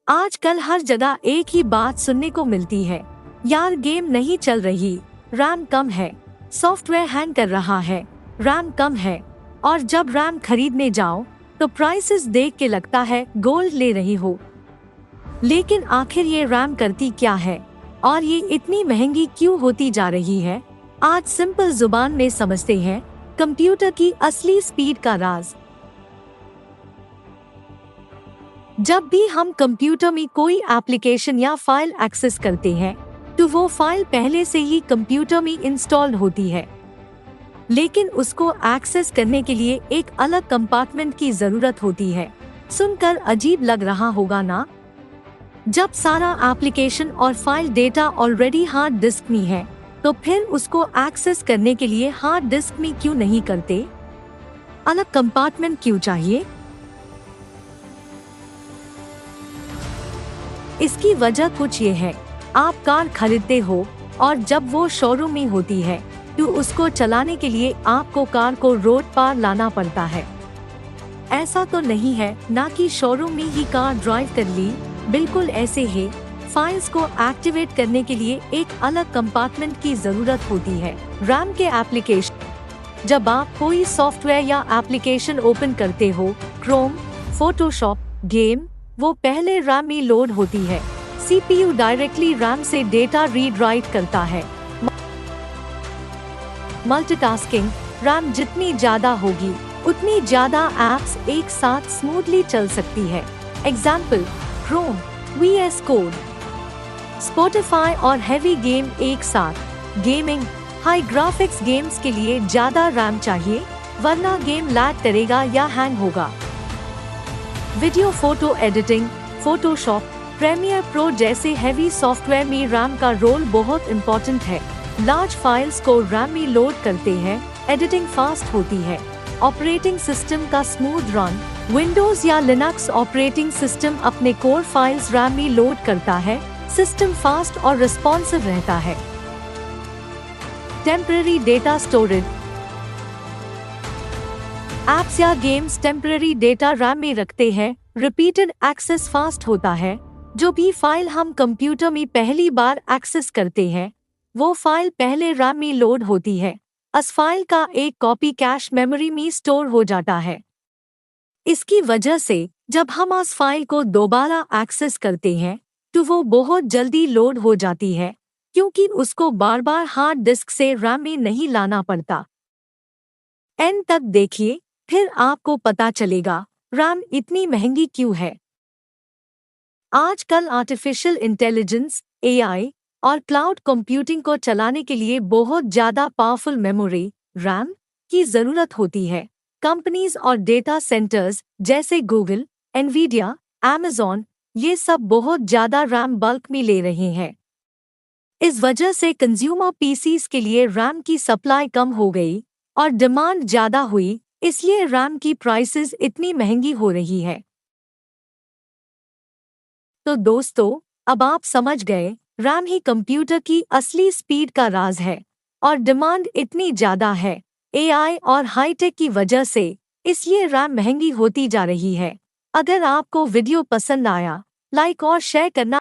आजकल हर जगह एक ही बात सुनने को मिलती है, यार गेम नहीं चल रही, रैम कम है, सॉफ्टवेयर हैंग कर रहा है, रैम कम है। और जब रैम खरीदने जाओ तो प्राइसेस देख के लगता है गोल्ड ले रही हो। लेकिन आखिर ये रैम करती क्या है और ये इतनी महंगी क्यों होती जा रही है? आज सिंपल जुबान में समझते हैं कंप्यूटर की असली स्पीड का राज। जब भी हम कंप्यूटर में कोई एप्लीकेशन या फाइल एक्सेस करते हैं तो वो फाइल पहले से ही कंप्यूटर में इंस्टॉल्ड होती है, लेकिन उसको एक्सेस करने के लिए एक अलग कंपार्टमेंट की जरूरत होती है। सुनकर अजीब लग रहा होगा ना? जब सारा एप्लीकेशन और file data already hard disk में है तो फिर उसको एक्सेस करने के लिए हार्ड डिस्क में क्यों नहीं करते? अलग कंपार्टमेंट क्यों चाहिए? इसकी वजह कुछ ये है, आप कार खरीदते हो और जब वो शोरूम में होती है तो उसको चलाने के लिए आपको कार को रोड पार लाना पड़ता है। ऐसा तो नहीं है ना कि शोरूम में ही कार ड्राइव कर ली, बिल्कुल ऐसे ही फाइल्स को एक्टिवेट करने के लिए एक अलग कंपार्टमेंट की जरूरत होती है, रैम के एप्लीकेशन। जब आप कोई सॉफ्टवेयर या एप्लीकेशन ओपन करते हो, क्रोम, फोटोशॉप, गेम, वो पहले रैम में लोड होती है। सीपीयू डायरेक्टली रैम से डेटा रीड राइट करता है। मल्टीटास्किंग, रैम जितनी ज्यादा होगी उतनी ज्यादा एप्स एक साथ स्मूथली चल सकती है। Example, Chrome, VS code, Spotify और हेवी गेम एक साथ। गेमिंग, हाई ग्राफिक्स गेम्स के लिए ज्यादा रैम चाहिए वरना गेम लैग करेगा या हैंग होगा। Video photo editing, Photoshop, Premiere Pro जैसे हैवी सॉफ्टवेयर में रैम का रोल बहुत इम्पोर्टेंट है। लार्ज फाइल्स को रैम में लोड करते हैं, एडिटिंग फास्ट होती है। ऑपरेटिंग सिस्टम का स्मूथ रन, विंडोज या लिनक्स ऑपरेटिंग सिस्टम अपने कोर फाइल्स रैम में लोड करता है, सिस्टम फास्ट और रिस्पॉन्सिव रहता है। टेम्पररी डेटा स्टोरेज, एप्स या गेम्स टेम्पररी डेटा रैम में रखते हैं, रिपीटेड एक्सेस फास्ट होता है। जो भी फाइल हम कंप्यूटर में पहली बार एक्सेस करते हैं वो फाइल पहले रैम में लोड होती है। उस फाइल का एक कॉपी कैश मेमोरी में स्टोर हो जाता है। इसकी वजह से जब हम उस फाइल को दोबारा एक्सेस करते हैं तो वो बहुत जल्दी लोड हो जाती है, क्योंकि उसको बार बार हार्ड डिस्क से रैम में नहीं लाना पड़ता। एंड तक देखिए, फिर आपको पता चलेगा रैम इतनी महंगी क्यों है। आजकल आर्टिफिशियल इंटेलिजेंस, एआई और क्लाउड कंप्यूटिंग को चलाने के लिए बहुत ज्यादा पावरफुल मेमोरी, रैम की जरूरत होती है। कंपनीज और डेटा सेंटर्स जैसे गूगल, एनवीडिया, अमेज़न, ये सब बहुत ज्यादा रैम बल्क में ले रहे हैं। इस वजह से कंज्यूमर पीसीज के लिए रैम की सप्लाई कम हो गई और डिमांड ज्यादा हुई, इसलिए रैम की प्राइसेस इतनी महंगी हो रही है। तो दोस्तों, अब आप समझ गए, रैम ही कंप्यूटर की असली स्पीड का राज है और डिमांड इतनी ज्यादा है एआई और हाईटेक की वजह से, इसलिए रैम महंगी होती जा रही है। अगर आपको वीडियो पसंद आया, लाइक और शेयर करना